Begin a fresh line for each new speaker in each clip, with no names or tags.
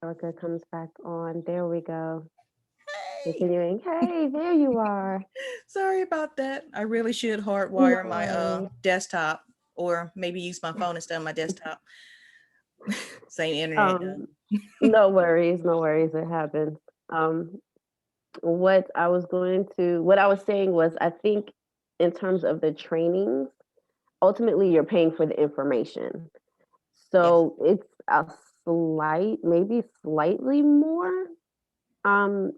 Orca comes back on. There we go.
Hey,
Continuing. Hey, there you are.
sorry about that. I really should
No
hardwire my
worries.
desktop or maybe use my phone instead of my desktop. Same internet
Um,
though.
no worries, no worries. It happens. Um, what I was saying was, I think in terms of the trainings, ultimately you're paying for the information.
Yes.
So it's a maybe slightly more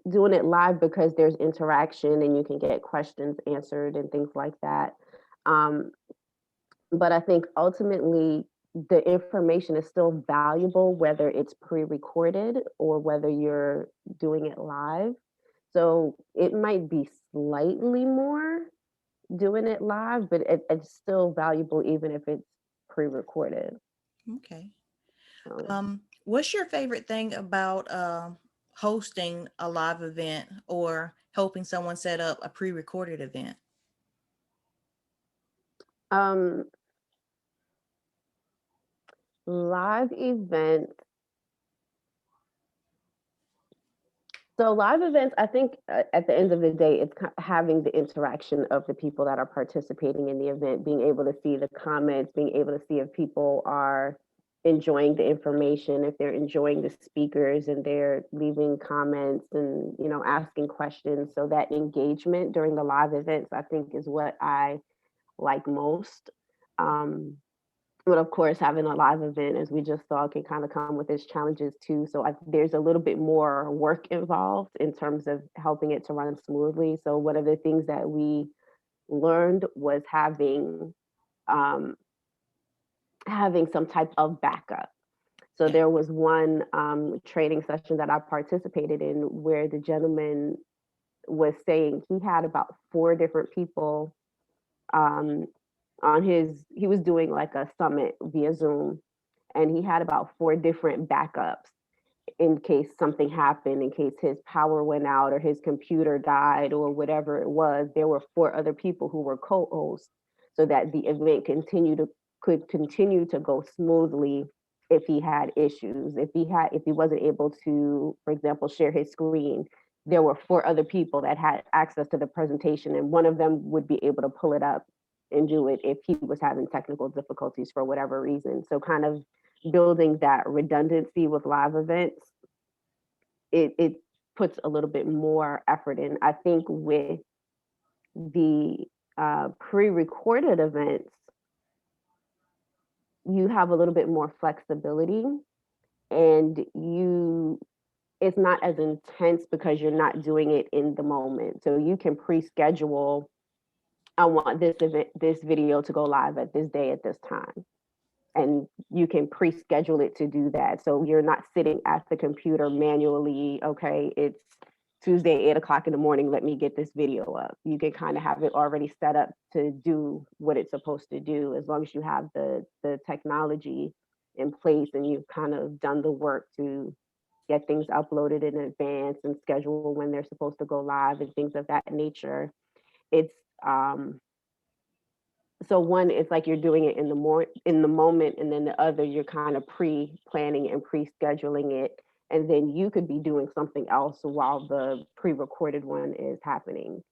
doing it live because there's interaction and you can get questions answered and things like that. Um, but I think ultimately the information is still valuable whether it's pre-recorded or whether you're doing it live. So it might be slightly more doing it live, but it's still valuable even if it's pre-recorded.
Okay.
So,
What's your favorite thing about hosting a live event or helping someone set up a pre-recorded event?
um, live events. So live events, I think at the end of the day, it's having the interaction of the people that are participating in the event, being able to see the comments, being able to see if people are enjoying the information, if they're enjoying the speakers and they're leaving comments and, asking questions. So that engagement during the live events, I think is what I like most. Um, but of course, having a live event, as we just saw, can kind of come with its challenges too. So there's a little bit more work involved in terms of helping it to run smoothly. So one of the things that we learned was um, having some type of backup. So
Yeah.
there was one training session that I participated in where the gentleman was saying he had about four different people um, he was doing like a summit via Zoom, and he had about four different backups in case something happened, in case his power went out or his computer died or whatever it was. There were four other people who were co-hosts so that the event could continue to go smoothly if he had issues. If he wasn't able to, for example, share his screen, there were four other people that had access to the presentation, and one of them would be able to pull it up and do it if he was having technical difficulties for whatever reason. So kind of building that redundancy with live events, it puts a little bit more effort in. I think with the pre-recorded events, you have a little bit more flexibility, and you it's not as intense because you're not doing it in the moment. So you can pre-schedule, I want this video to go live at this day at this time, and you can pre-schedule it to do that. So you're not sitting at the computer manually. Okay, it's Tuesday, 8 o'clock in the morning. Let me get this video up. You can kind of have it already set up to do what it's supposed to do, as long as you have the technology in place and you've kind of done the work to get things uploaded in advance and schedule when they're supposed to go live and things of that nature. It's um, so one, it's like you're doing it in the moment, and then the other, you're kind of pre-planning and pre-scheduling it, and then you could be doing something else while the pre-recorded one is happening.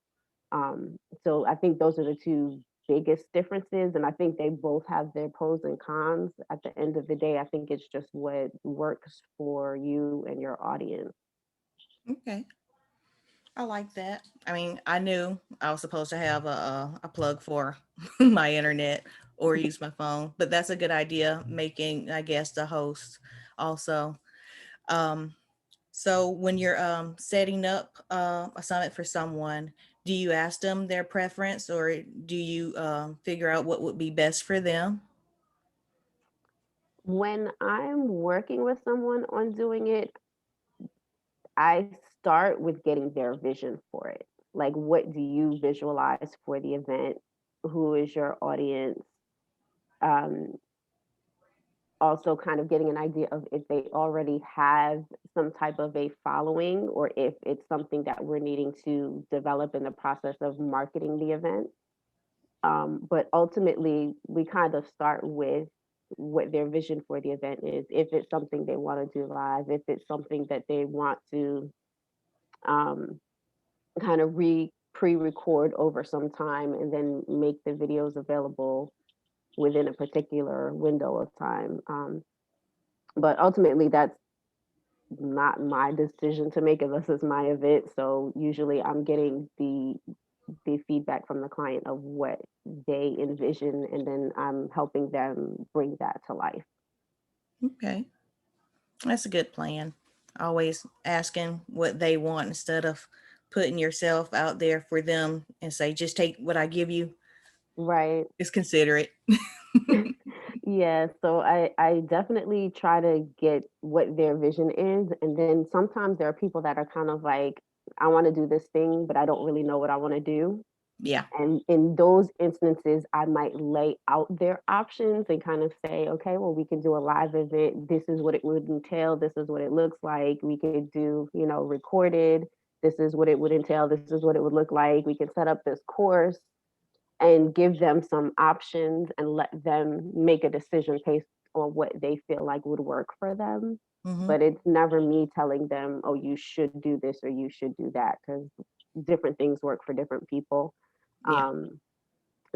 So I think those are the two biggest differences, and I think they both have their pros and cons. At the end of the day, I think it's just what works for you and your audience.
Okay. I like that. I mean, I knew I was supposed to have a plug for my internet or use my phone, but that's a good idea. Making, I guess, the host also. Um, so when you're setting up a summit for someone, do you ask them their preference or do you figure out what would be best for them?
When I'm working with someone on doing it, I start with getting their vision for it. Like, what do you visualize for the event? Who is your audience? Um, Also, kind of getting an idea of if they already have some type of a following or if it's something that we're needing to develop in the process of marketing the event. But ultimately, we kind of start with what their vision for the event is. If it's something they want to do live, if it's something that they want to um, kind of pre-record over some time and then make the videos available within a particular window of time. But ultimately, that's not my decision to make unless it's my event. So usually I'm getting the feedback from the client of what they envision, and then I'm helping them bring that to life.
Okay. That's a good plan. Always asking what they want instead of putting yourself out there for them and say, just take what I give you.
Right.
It's considerate.
Yeah, so I definitely try to get what their vision is, and then sometimes there are people that are kind of like, I want to do this thing, but I don't really know what I want to do.
Yeah.
And in those instances, I might lay out their options and kind of say, okay, well, we can do a live event. This is what it would entail. This is what it looks like. We could do, recorded. This is what it would entail. This is what it would look like. We can set up this course and give them some options and let them make a decision based on what they feel like would work for them.
Mm-hmm.
But it's never me telling them, oh, you should do this or you should do that, because different things work for different people.
Yeah.
Um,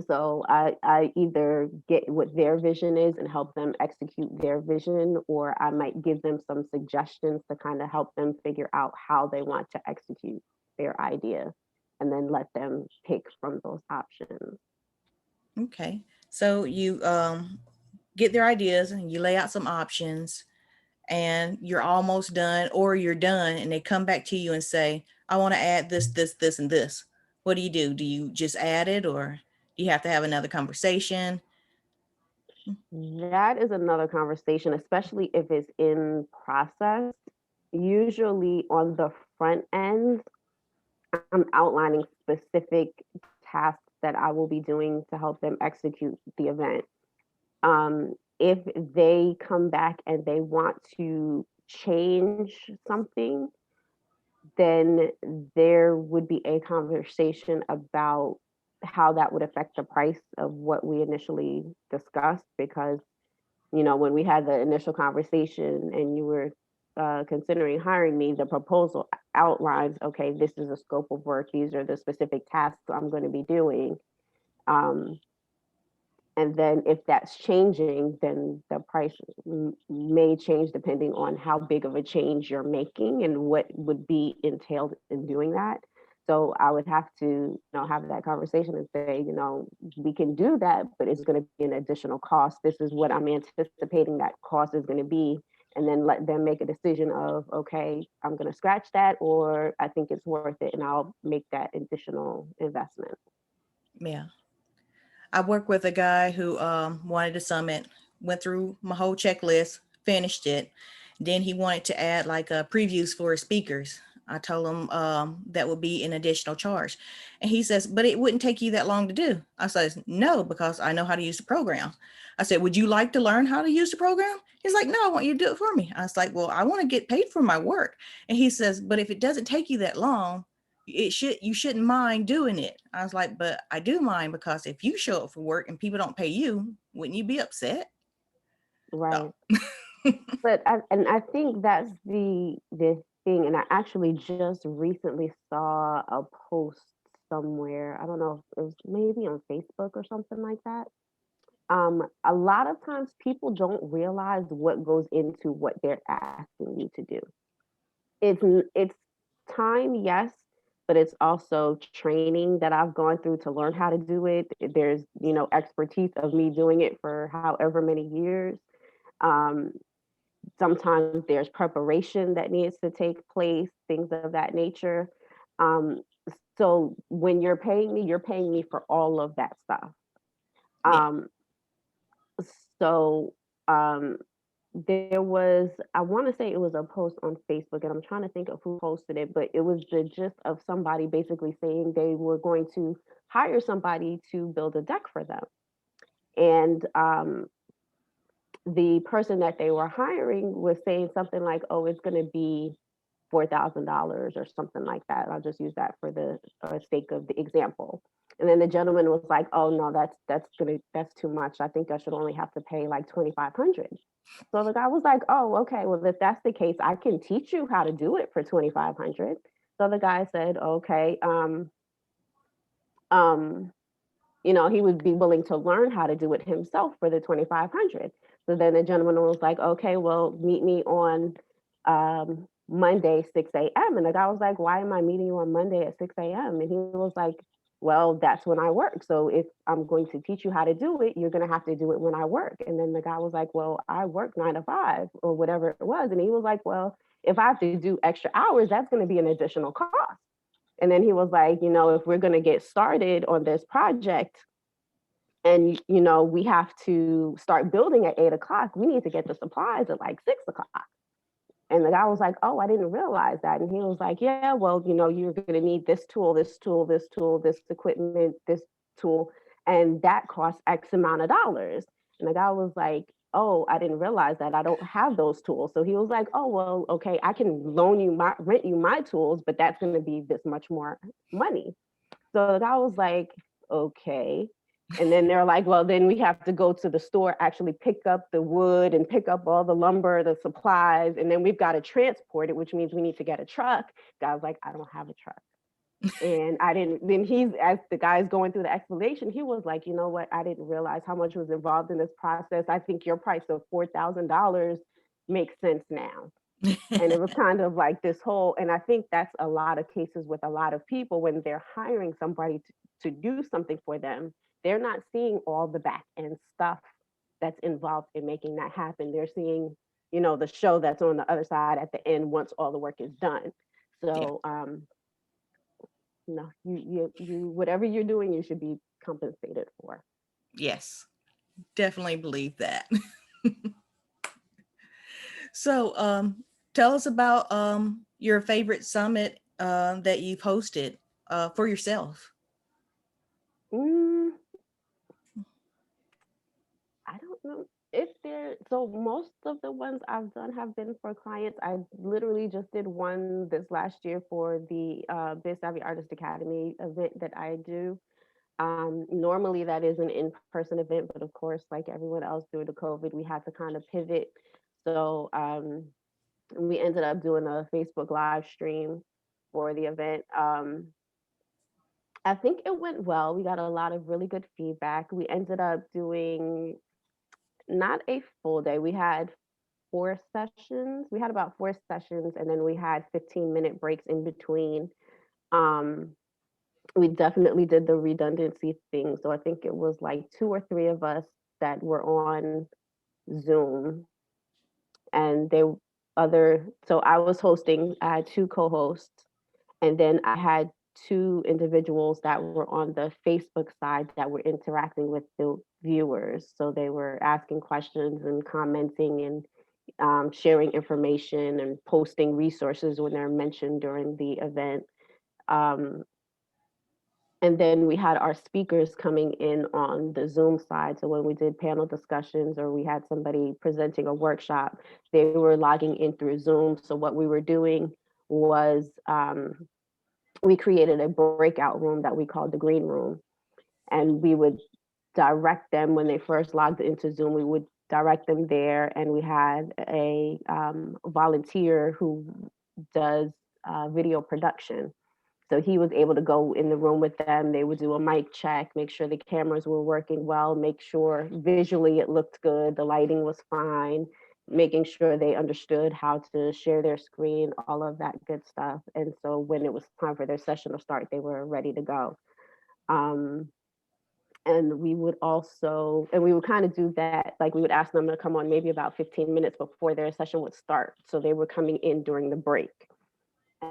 so I either get what their vision is and help them execute their vision, or I might give them some suggestions to kind of help them figure out how they want to execute their idea, and then let them pick from those options.
Okay. So you get their ideas and you lay out some options and you're almost done or you're done and they come back to you and say, I want to add this, this, this, and this. What do you do? Do you just add it or do you have to have another conversation?
That is another conversation, especially if it's in process. Usually on the front end, I'm outlining specific tasks that I will be doing to help them execute the event. If they come back and they want to change something, then there would be a conversation about how that would affect the price of what we initially discussed. Because, when we had the initial conversation and you were considering hiring me, the proposal outlines, okay, this is the scope of work, these are the specific tasks I'm going to be doing. Um, and then if that's changing, then the price may change depending on how big of a change you're making and what would be entailed in doing that. So I would have to, have that conversation and say, we can do that, but it's going to be an additional cost. This is what I'm anticipating that cost is going to be. And then let them make a decision of, okay, I'm going to scratch that, or I think it's worth it, and I'll make that additional investment.
Yeah. I worked with a guy who wanted a summit, went through my whole checklist, finished it. Then he wanted to add like previews for his speakers. I told him that would be an additional charge. And he says, but it wouldn't take you that long to do. I said, no, because I know how to use the program. I said, would you like to learn how to use the program? He's like, no, I want you to do it for me. I was like, well, I want to get paid for my work. And he says, but if it doesn't take you that long, you shouldn't mind doing it. I was like, but I do mind, because if you show up for work and people don't pay you, wouldn't you be upset?
Right.
So,
But I think that's the thing, and I actually just recently saw a post somewhere. I don't know if it was maybe on Facebook or something like that. A lot of times people don't realize what goes into what they're asking you to do. It's time, yes, but it's also training that I've gone through to learn how to do it. There's, expertise of me doing it for however many years. Um, Sometimes there's preparation that needs to take place, things of that nature. Um, so when you're paying me for all of that stuff.
yeah.
Um, so um, there was, I want to say it was a post on Facebook, and I'm trying to think of who posted it, but it was the gist of somebody basically saying they were going to hire somebody to build a deck for them. And the person that they were hiring was saying something like, oh, it's going to be $4,000 or something like that. I'll just use that for the sake of the example. And then the gentleman was like, oh no, that's too much. I think I should only have to pay like 2,500. So the guy was like, oh, okay, well, if that's the case, I can teach you how to do it for 2,500. So the guy said, okay, um, he would be willing to learn how to do it himself for the 2,500. So then the gentleman was like, okay, well, meet me on Monday, 6 a.m. And the guy was like, why am I meeting you on Monday at 6 a.m.? And he was like, well, that's when I work. So if I'm going to teach you how to do it, you're going to have to do it when I work. And then the guy was like, well, I work 9 to 5 or whatever it was. And he was like, well, if I have to do extra hours, that's going to be an additional cost. And then he was like, if we're going to get started on this project and, we have to start building at 8 o'clock, we need to get the supplies at like 6 o'clock. And the guy was like, oh, I didn't realize that. And he was like, yeah, well, you're going to need this tool, this tool, this tool, this equipment, this tool, and that costs X amount of dollars. And the guy was like, oh, I didn't realize that. I don't have those tools. So he was like, oh, well, okay, I can rent you my tools, but that's going to be this much more money. So the guy was like, okay. And then they're like, well, then we have to go to the store, actually pick up the wood and pick up all the lumber, the supplies, and then we've got to transport it, which means we need to get a truck. Guy's like, I don't have a truck. And I didn't, then as the guy's going through the explanation, he was like, you know what? I didn't realize how much was involved in this process. I think your price of $4,000 makes sense now. And it was kind of like this whole, and I think that's a lot of cases with a lot of people when they're hiring somebody to do something for them. They're not seeing all the back end stuff that's involved in making that happen. They're seeing, the show that's on the other side at the end once all the work is done.
Yeah.
So, you whatever you're doing, you should be compensated for.
Yes, definitely believe that. So, tell us about your favorite summit that you've hosted for yourself.
Mm, I don't know if so most of the ones I've done have been for clients. I literally just did one this last year for the Biz Savvy Artist Academy event that I do. Normally that is an in-person event, but of course, like everyone else due to COVID, we had to kind of pivot. So we ended up doing a Facebook live stream for the event. I think it went well. We got a lot of really good feedback. We ended up doing not a full day. We had 4 sessions. We had about 4 sessions, and then we had 15-minute breaks in between. Um, we definitely did the redundancy thing. So I think it was like 2 or 3 of us that were on Zoom, and so I was hosting, I had 2 co-hosts, and then I had 2 individuals that were on the Facebook side that were interacting with the viewers. So they were asking questions and commenting and sharing information and posting resources when they're mentioned during the event. Um, and then we had our speakers coming in on the Zoom side. So when we did panel discussions or we had somebody presenting a workshop, they were logging in through Zoom. So what we were doing was we created a breakout room that we called the green room. And we would direct them when they first logged into Zoom, we would direct them there. And we had a volunteer who does video production. So he was able to go in the room with them. They would do a mic check, make sure the cameras were working well, make sure visually it looked good, the lighting was fine, making sure they understood how to share their screen, all of that good stuff. And so when it was time for their session to start, they were ready to go. And we would kind of do that, like we would ask them to come on maybe about 15 minutes before their session would start. So they were coming in during the break.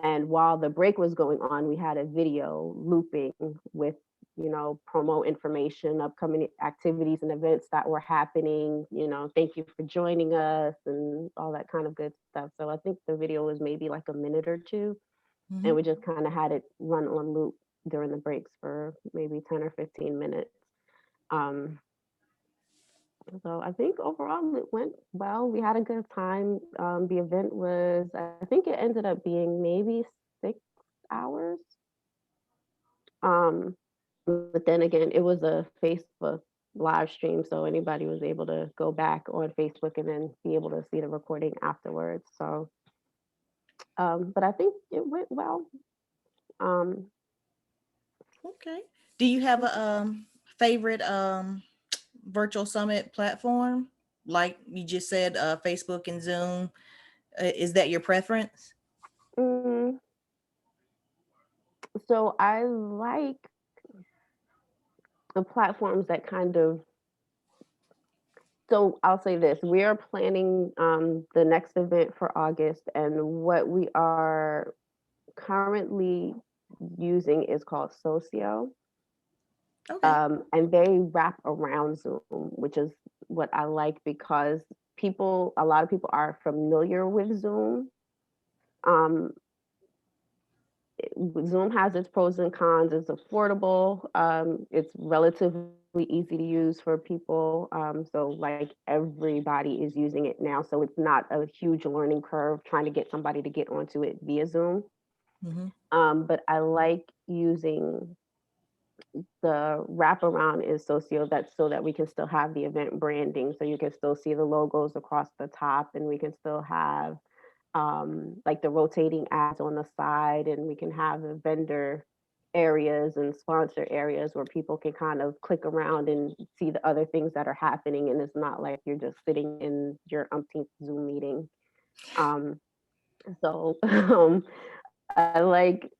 And while the break was going on, we had a video looping with, promo information, upcoming activities and events that were happening, thank you for joining us and all that kind of good stuff. So I think the video was maybe like a minute or 2.
Mm-hmm.
And we just kind of had it run on loop during the breaks for maybe 10 or 15 minutes. So I think overall it went well. We had a good time. The event was, I think it ended up being maybe 6 hours. But then again, it was a Facebook live stream, so anybody was able to go back on Facebook and then be able to see the recording afterwards. So, but I think it went well. Um,
Okay. Do you have a favorite virtual summit platform? Like you just said, Facebook and Zoom. Is that your preference?
mm, so I like the platforms that kind of, so I'll say this, we are planning the next event for August, and what we are currently using is called Socio.
Okay.
And they wrap around Zoom, which is what I like because a lot of people are familiar with Zoom. Um, Zoom has its pros and cons. It's affordable. It's relatively easy to use for people. So like everybody is using it now. So it's not a huge learning curve trying to get somebody to get onto it via Zoom.
Mm-hmm.
But I like using the wraparound is Socio, that's so that we can still have the event branding. So you can still see the logos across the top, and we can still have like the rotating ads on the side, and we can have the vendor areas and sponsor areas where people can kind of click around and see the other things that are happening. And it's not like you're just sitting in your umpteenth Zoom meeting. Um, so I like,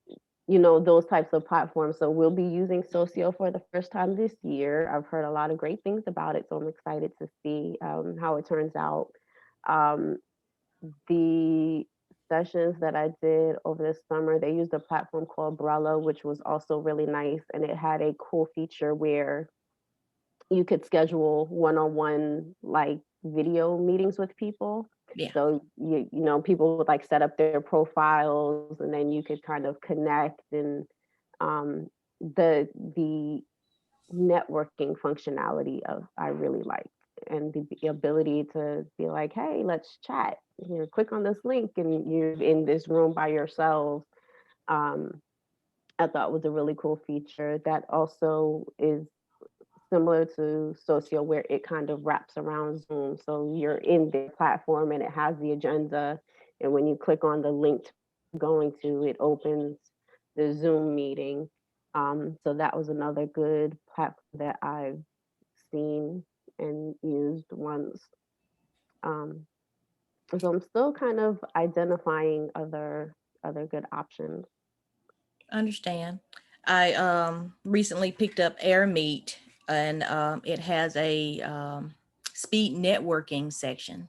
those types of platforms. So we'll be using Socio for the first time this year. I've heard a lot of great things about it, so I'm excited to see how it turns out. Um, the sessions that I did over the summer, they used a platform called Brella, which was also really nice, and it had a cool feature where you could schedule one-on-one like video meetings with people.
Yeah.
So people would like set up their profiles, and then you could kind of connect, and um, the networking functionality of I really like, and the ability to be like, hey, let's chat. Click on this link, and you're in this room by yourselves. Um, I thought was a really cool feature that also is similar to Socio, where it kind of wraps around Zoom. So you're in the platform and it has the agenda. And when you click on the link going to, it opens the Zoom meeting. So that was another good platform that I've seen and used once. Um, so I'm still kind of identifying other good options.
Understand. I recently picked up Air Meet, and it has a speed networking section.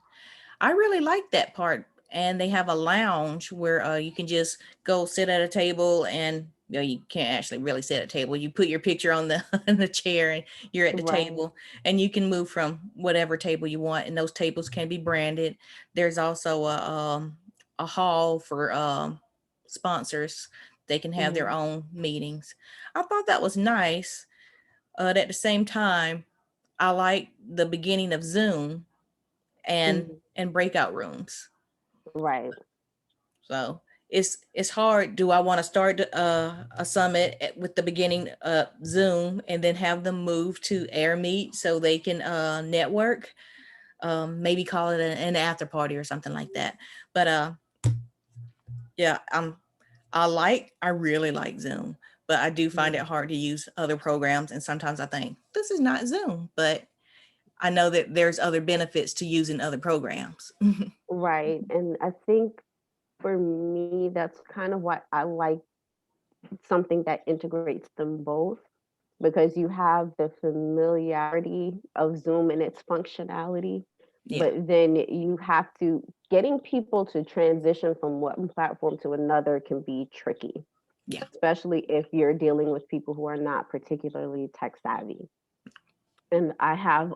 I really like that part. And they have a lounge where you can just go sit at a table, and you can't actually really sit at a table. You put your picture on the on the chair and you're at the
Right.
table, and you can move from whatever table you want, and those tables can be branded. There's also a hall for sponsors. They can have their
Mhm.
own meetings. I thought that was nice. At the same time, I like the beginning of Zoom and
Mhm.
breakout rooms.
Right.
So it's hard. Do I want to start a summit with the beginning Zoom and then have them move to AirMeet so they can network? Maybe call it an after party or something like that. But yeah, I really like Zoom, but I do find it
Mhm.
hard to use other programs, and sometimes I think this is not Zoom, but I know that there's other benefits to using other programs.
Right. And I think for me, that's kind of what I like, something that integrates them both, because you have the familiarity of Zoom and its functionality,
Yeah,
but then you have to, getting people to transition from one platform to another can be tricky,
yeah.
especially if you're dealing with people who are not particularly tech savvy. And I have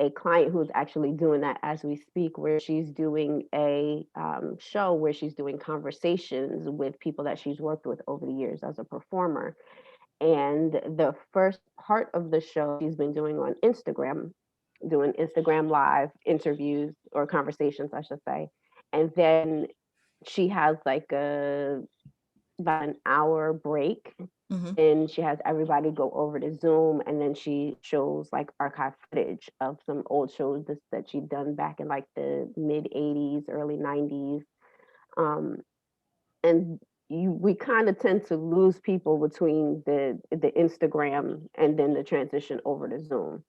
a client who's actually doing that as we speak, where she's doing a show where she's doing conversations with people that she's worked with over the years as a performer. And the first part of the show she's been doing on Instagram, doing Instagram live interviews or conversations, I should say. And then she has like about an hour break
Hmm.
And she has everybody go over to Zoom, and then she shows like archive footage of some old shows that she'd done back in like the mid 80s, early 90s. Um, and we kind of tend to lose people between the Instagram and then the transition over to Zoom.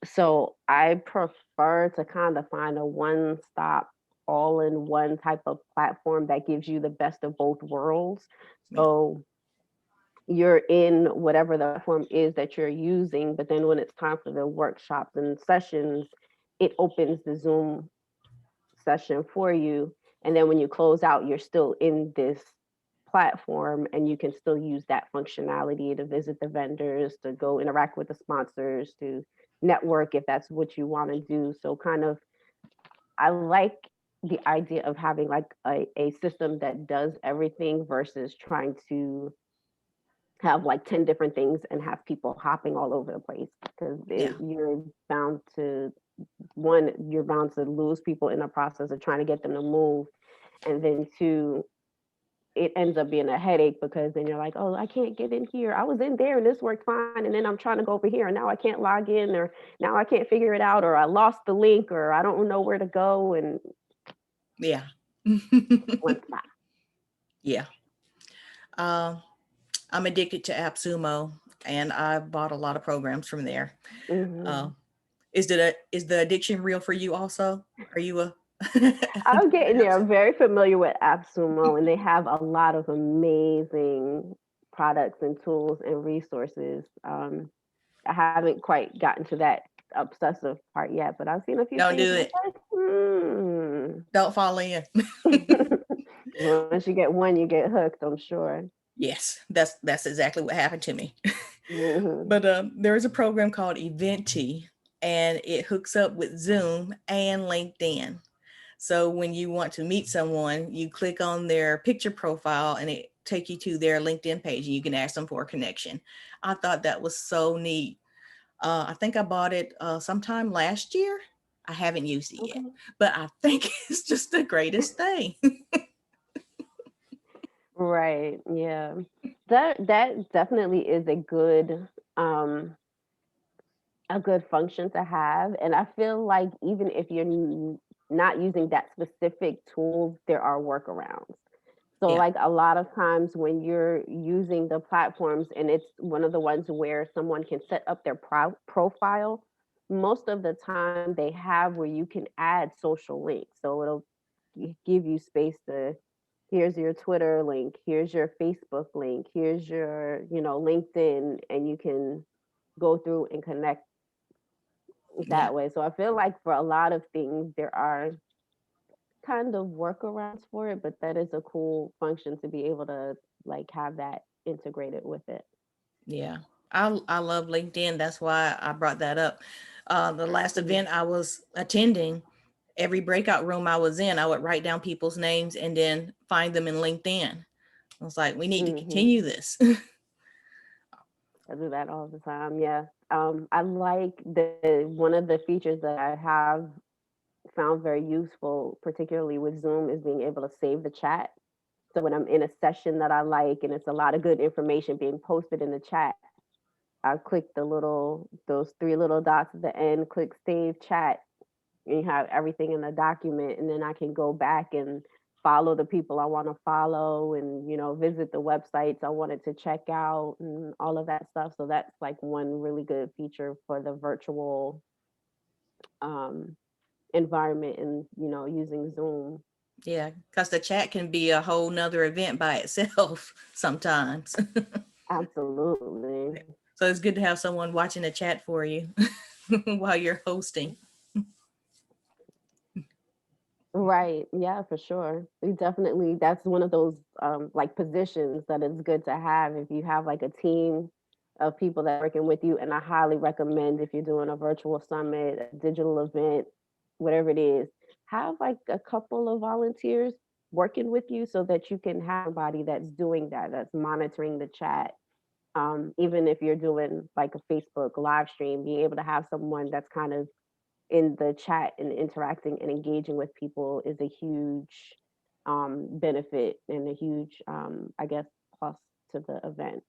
So I prefer to kind of find a one stop, all in one type of platform that gives you the best of both worlds.
Yeah.
So you're in whatever the platform is that you're using, but then when it's time for the workshops and sessions, it opens the Zoom session for you. And then when you close out, you're still in this platform and you can still use that functionality to visit the vendors, to go interact with the sponsors, to network if that's what you want to do. So kind of, I like the idea of having like a system that does everything versus trying to have like 10 different things and have people hopping all over the place, because
Yeah.
you're bound to, one, you're bound to lose people in the process of trying to get them to move, and then two, it ends up being a headache because then you're like, oh, I can't get in here, I was in there and this worked fine, and then I'm trying to go over here and now I can't log in, or now I can't figure it out, or I lost the link, or I don't know where to go, and
Yeah.
one spot.
Yeah. Um, I'm addicted to AppSumo, and I bought a lot of programs from there. Uh,
Hmm.
is the addiction real for you also? Are you a
I'm getting there. I'm
AppSumo?
very familiar with AppSumo, and they have a lot of amazing products and tools and resources. I haven't quite gotten to that obsessive part yet, but I've seen a few
Don't
things
do
and
it.
I'm like, hmm.
Don't fall in.
Once you get one, you get hooked, I'm sure.
Yes, that's exactly what happened to me.
Hmm.
But there is a program called Eventi, and it hooks up with Zoom and LinkedIn. So when you want to meet someone, you click on their picture profile and it take you to their LinkedIn page and you can ask them for a connection. I thought that was so neat. I think I bought it sometime last year. I haven't used it yet,
Okay.
but I think it's just the greatest thing.
Right. Yeah. That definitely is um a good function to have. And I feel like even if you're not using that specific tool, there are workarounds. So
Yeah,
like a lot of times when you're using the platforms and it's one of the ones where someone can set up their profile, most of the time they have where you can add social links. So it'll give you space to, here's your Twitter link, here's your Facebook link, here's your, LinkedIn, and you can go through and connect
yeah,
that way. So I feel like for a lot of things there are kind of workarounds for it, but that is a cool function to be able to like have that integrated with it.
yeah. I love LinkedIn. That's why I brought that up. The last
Mm-hmm.
event I was attending, every breakout room I was in, I would write down people's names and then find them in LinkedIn. I was like, we need to
Mm-hmm.
continue this.
I do that all the time. Yeah. I like the one of the features that I have found very useful, particularly with Zoom, is being able to save the chat. So when I'm in a session that I like and it's a lot of good information being posted in the chat, I click those three little dots at the end, click save chat, and you have everything in the document, and then I can go back and follow the people I want to follow, and visit the websites I wanted to check out and all of that stuff. So that's like one really good feature for the virtual um, environment, and using Zoom.
Yeah, because the chat can be a whole nother event by itself sometimes.
Absolutely.
So it's good to have someone watching the chat for you while you're hosting.
Right. Yeah, for sure. We definitely, that's one of those like positions that is good to have if you have like a team of people that are working with you. And I highly recommend, if you're doing a virtual summit, a digital event, whatever it is, have like a couple of volunteers working with you so that you can have somebody that's doing that, that's monitoring the chat. Even if you're doing like a Facebook live stream, being able to have someone that's kind of in the chat and interacting and engaging with people is a huge benefit and a huge, I guess, plus to the event.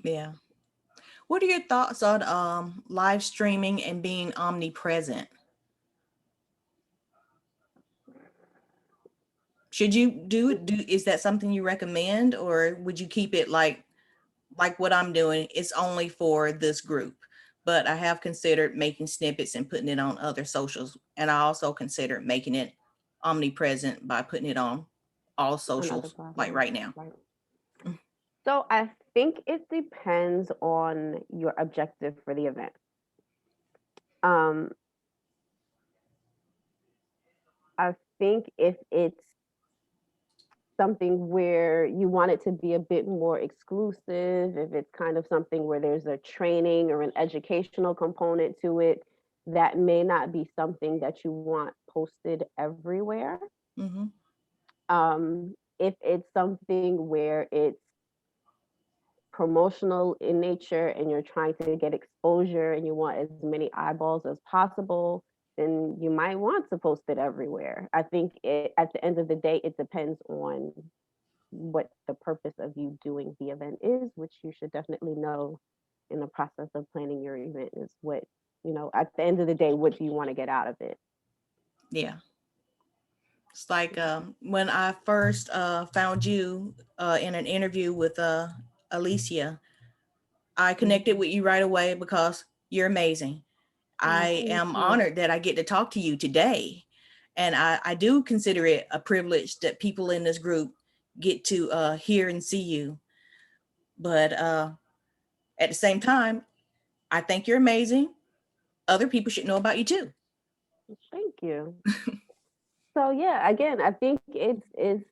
Yeah. What are your thoughts on live streaming and being omnipresent? Should you do it? Is that something you recommend, or would you keep it like what I'm doing? It's only for this group, but I have considered making snippets and putting it on other socials, and I also considered making it omnipresent by putting it on all
On other
socials, like
platforms.
right now.
Right. So I think it depends on your objective for the event. Um, I think if it's something where you want it to be a bit more exclusive, if it's kind of something where there's a training or an educational component to it, that may not be something that you want posted everywhere.
Mm-hmm.
If it's something where it's promotional in nature and you're trying to get exposure and you want as many eyeballs as possible, then you might want to post it everywhere. I think at the end of the day, it depends on what the purpose of you doing the event is, which you should definitely know in the process of planning your event is what, at the end of the day, what do you want to get out of it?
Yeah. It's like when I first found you in an interview with Alicia, I connected
Mhm.
with you right away because you're amazing.
Oh,
I
thank
am
you.
honored that I get to talk to you today. And I do consider it a privilege that people in this group get to hear and see you. But at the same time, I think you're amazing. Other people should know about you too.
Thank you. So yeah, again, I think it's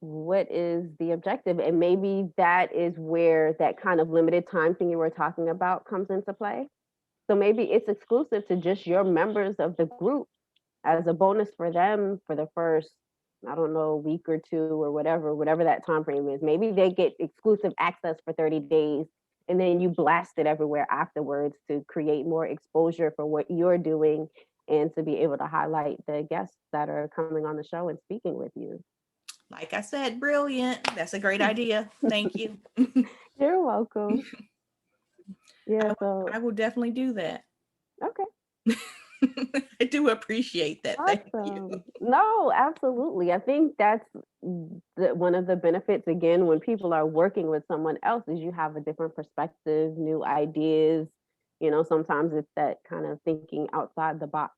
what is the objective, and maybe that is where that kind of limited time thing you were talking about comes into play. So maybe it's exclusive to just your members of the group as a bonus for them for the first, I don't know, week or two or whatever that time frame is. Maybe they get exclusive access for 30 days and then you blast it everywhere afterwards to create more exposure for what you're doing and to be able to highlight the guests that are coming on the show and speaking with you.
Like I said, brilliant. That's a great idea. Thank you.
You're welcome. Yeah,
I,
so
I will definitely do that.
okay.
I do appreciate that. Thank you.
Awesome. No, absolutely. I think that's one of the benefits again when people are working with someone else is you have a different perspective, new ideas. Sometimes it's that kind of thinking outside the box,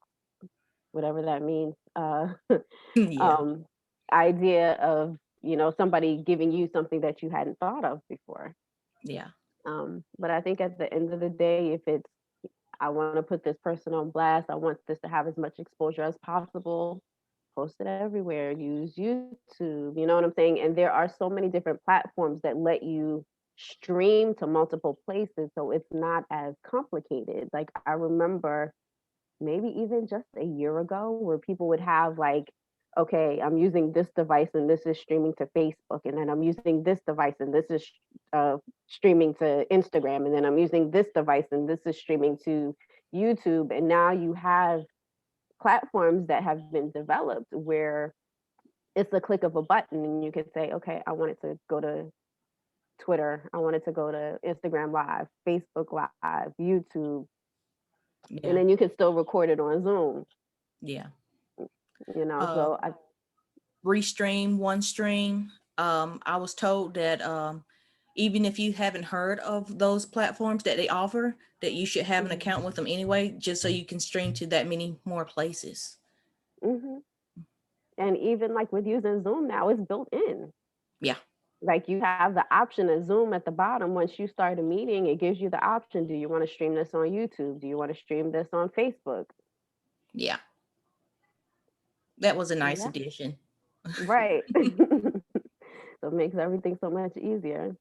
whatever that means.
Yeah.
Um, idea of, somebody giving you something that you hadn't thought of before.
Yeah.
But I think at the end of the day, if it's I want to put this person on blast. I want this to have as much exposure as possible. Post it everywhere. Use YouTube. You know what I'm saying? And there are so many different platforms that let you stream to multiple places. So it's not as complicated. Like I remember maybe even just a year ago where people would have like, okay, I'm using this device and this is streaming to Facebook, and then I'm using this device and this is streaming to Instagram, and then I'm using this device and this is streaming to YouTube. And now you have platforms that have been developed where it's the click of a button and you can say, okay, I want it to go to Twitter, I want it to go to Instagram Live, Facebook Live, YouTube, and
Yeah.
then you can still record it on Zoom.
Yeah. Uh,
So I
Restream, one stream. I was told that even if you haven't heard of those platforms that they offer, that you should have an
mhm,
account with them anyway, just so you can stream to that many more places.
mhm. And even like with using Zoom now, it's built in.
Yeah.
Like you have the option of Zoom at the bottom. Once you start a meeting, it gives you the option. Do you want to stream this on YouTube? Do you want to stream this on Facebook?
Yeah. That was a nice
Yeah,
addition.
right. So it makes everything so much easier.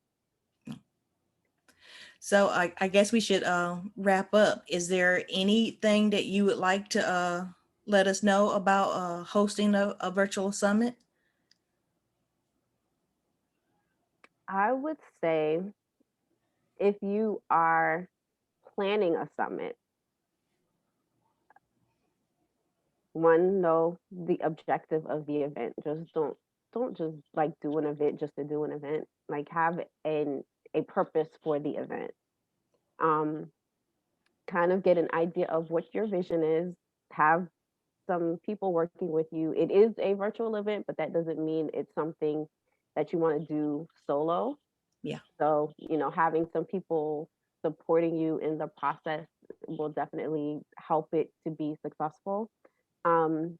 So I guess we should wrap up. Is there anything that you would like to let us know about hosting a virtual summit?
I would say if you are planning a summit, one, know the objective of the event. Just don't don't just like do an event just to do an event. Like have a purpose for the event. Um, Kind of get an idea of what your vision is. Have some people working with you. It is a virtual event, but that doesn't mean it's something that you want to do solo.
Yeah.
So, having some people supporting you in the process will definitely help it to be successful. Um,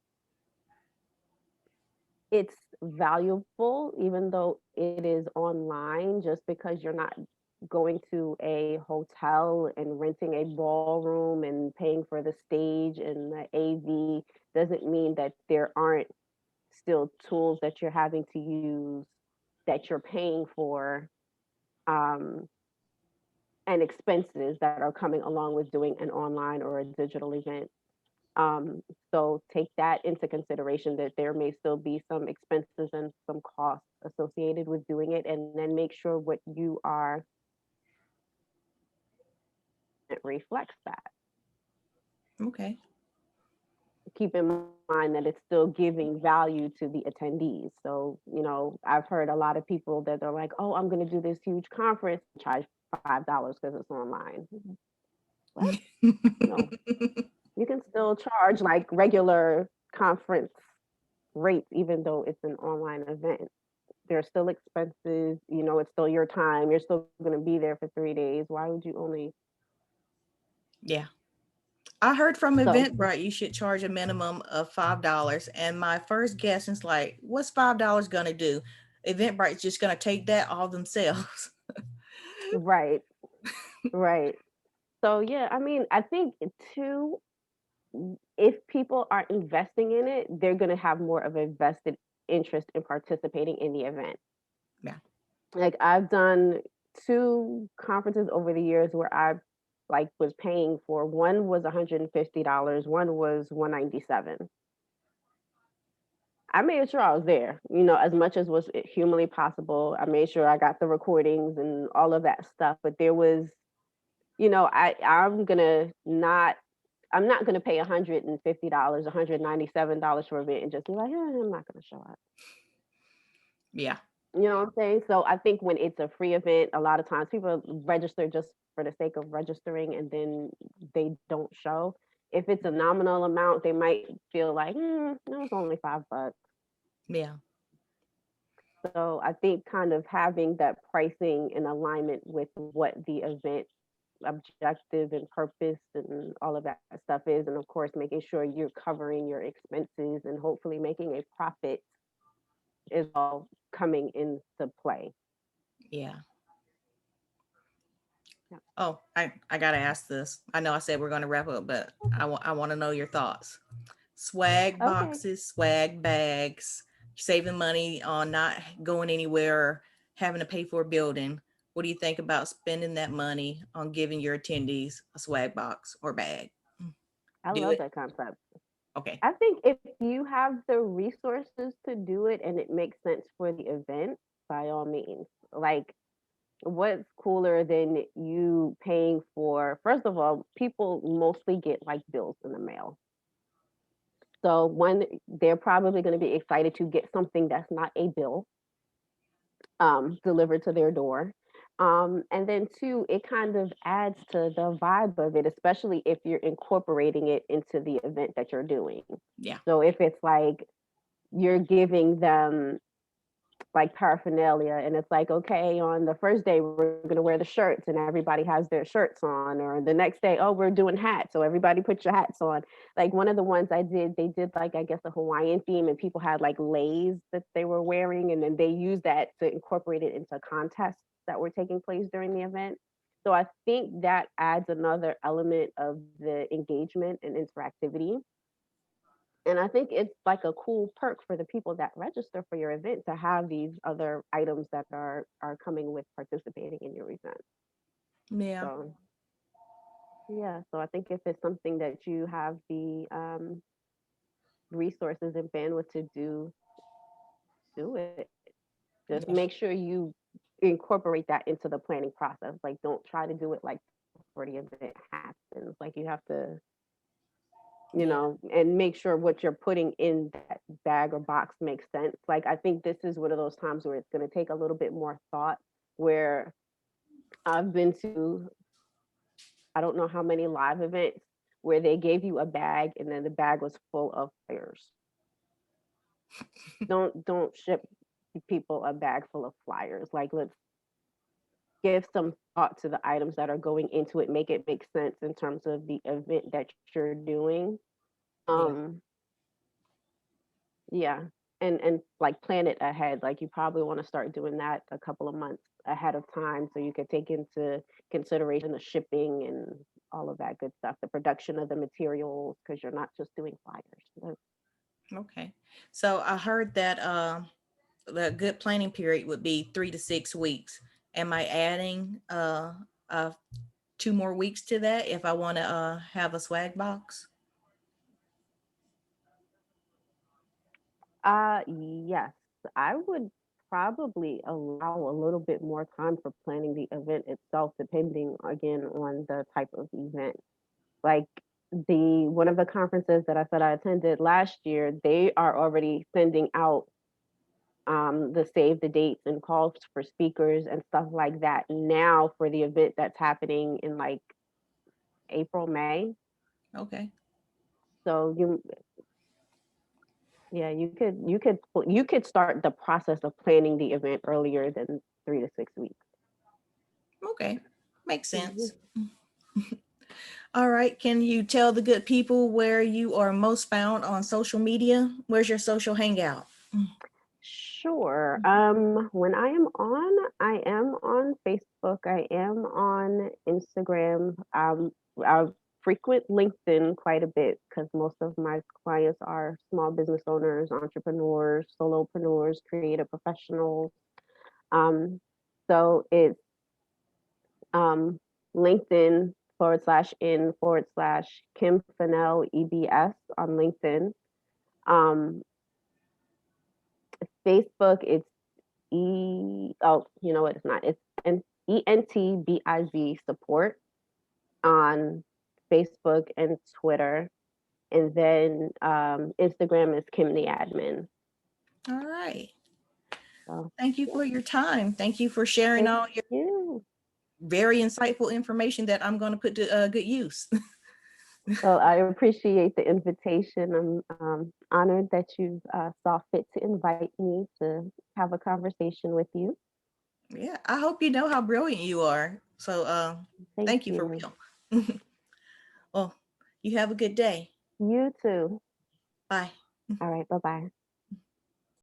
it's valuable, even though it is online, just because you're not going to a hotel and renting a ballroom and paying for the stage and the AV doesn't mean that there aren't still tools that you're having to use that you're paying for, um, and expenses that are coming along with doing an online or a digital event. Um, so take that into consideration that there may still be some expenses and some costs associated with doing it, and then make sure what you are it reflects that.
Okay.
Keep in mind that it's still giving value to the attendees. So, I've heard a lot of people that are like, "Oh, I'm going to do this huge conference, charge $5 because it's online." What? No, you can still charge like regular conference rates, even though it's an online event. There's still expenses, it's still your time. You're still going to be there for 3 days. Why would you only?
Yeah. I heard from
So,
Eventbrite you should charge a minimum of $5. And my first guess is like, what's $5 gonna do? Eventbrite's just gonna take that all themselves.
right, right. So, yeah, I mean, I think too, if people are investing in it, they're going to have more of a vested interest in participating in the event.
Yeah.
Like I've done two conferences over the years where I like was paying for. One was $150, one was 197. I made sure I was there, as much as was humanly possible. I made sure I got the recordings and all of that stuff. But there was, I'm not gonna pay $150, $197 for an event and just be like, yeah, I'm not gonna show up.
Yeah.
You know what I'm saying? So I think when it's a free event, a lot of times people register just for the sake of registering and then they don't show. If it's a nominal amount, they might feel like, it was only $5.
Yeah.
So I think kind of having that pricing in alignment with what the event objective and purpose and all of that stuff is, and of course making sure you're covering your expenses and hopefully making a profit is all coming into play.
Yeah.
Yeah.
Oh, I gotta ask this. I know I said we're gonna wrap up, but I want to know your thoughts. Swag
Okay.
boxes, swag bags, saving money on not going anywhere, having to pay for a building. What do you think about spending that money on giving your attendees a swag box or bag?
I
Do
love
it.
that concept.
Okay.
I think if you have the resources to do it and it makes sense for the event, by all means. Like, what's cooler than you paying for, first of all, people mostly get like bills in the mail. So one, they're probably going to be excited to get something that's not a bill, delivered to their door. And then two, it kind of adds to the vibe of it, especially if you're incorporating it into the event that you're doing.
Yeah.
So if it's like you're giving them like paraphernalia and it's like, okay, on the first day we're going to wear the shirts and everybody has their shirts on, or the next day, oh, we're doing hats, so everybody put your hats on. Like one of the ones I did, they did like, I guess, a Hawaiian theme and people had like leis that they were wearing, and then they used that to incorporate it into contests that were taking place during the event. So I think that adds another element of the engagement and interactivity. And I think it's like a cool perk for the people that register for your event to have these other items that are coming with participating in your event.
Yeah.
So yeah, so I think if it's something that you have the resources and bandwidth to do, do it. Just
Yeah.
make sure you incorporate that into the planning process. Like, don't try to do it like before the event happens. Like, you have to you
Yeah.
know, and make sure what you're putting in that bag or box makes sense. Like, I think this is one of those times where it's going to take a little bit more thought, where I've been to, I don't know how many live events where they gave you a bag and then the bag was full of flyers. Don't ship people a bag full of flyers. Like, let's give some thought to the items that are going into it, make it make sense in terms of the event that you're doing.
Yeah.
Um, yeah. And like plan it ahead. Like, you probably want to start doing that a couple of months ahead of time so you can take into consideration the shipping and all of that good stuff, the production of the materials, because you're not just doing flyers.
Okay. So I heard that the good planning period would be 3 to 6 weeks. Am I adding uh 2 more weeks to that if I want to have a swag box?
Yes, I would probably allow a little bit more time for planning the event itself, depending again on the type of event. Like, the one of the conferences that I said I attended last year, they are already sending out the save the dates and calls for speakers and stuff like that now for the event that's happening in like April, May.
Okay.
So yeah, you could start the process of planning the event earlier than 3 to 6 weeks.
Okay. Makes
Mhm.
sense. All right. Can you tell the good people where you are most found on social media? Where's your social hangout?
Sure. When I am on Facebook. I am on Instagram. I frequent LinkedIn quite a bit because most of my clients are small business owners, entrepreneurs, solopreneurs, creative professionals. Um, so it's um, LinkedIn /in/ Kim Fennell EBS on LinkedIn. Um, Facebook, it's you know what, it's not. It's ENTBIZ support on Facebook and Twitter. And then Instagram is Kim the admin.
All right.
So
Thank you
yeah,
for your time. Thank you for sharing
thank
all your
you.
very insightful information that I'm going to put to good use.
Well, I appreciate the invitation. I'm honored that you saw fit to invite me to have a conversation with you.
Yeah, I hope you know how brilliant you are. So
Thank
thank you for
you.
real. Well, you have a good day.
You too.
Bye.
All right. Bye bye.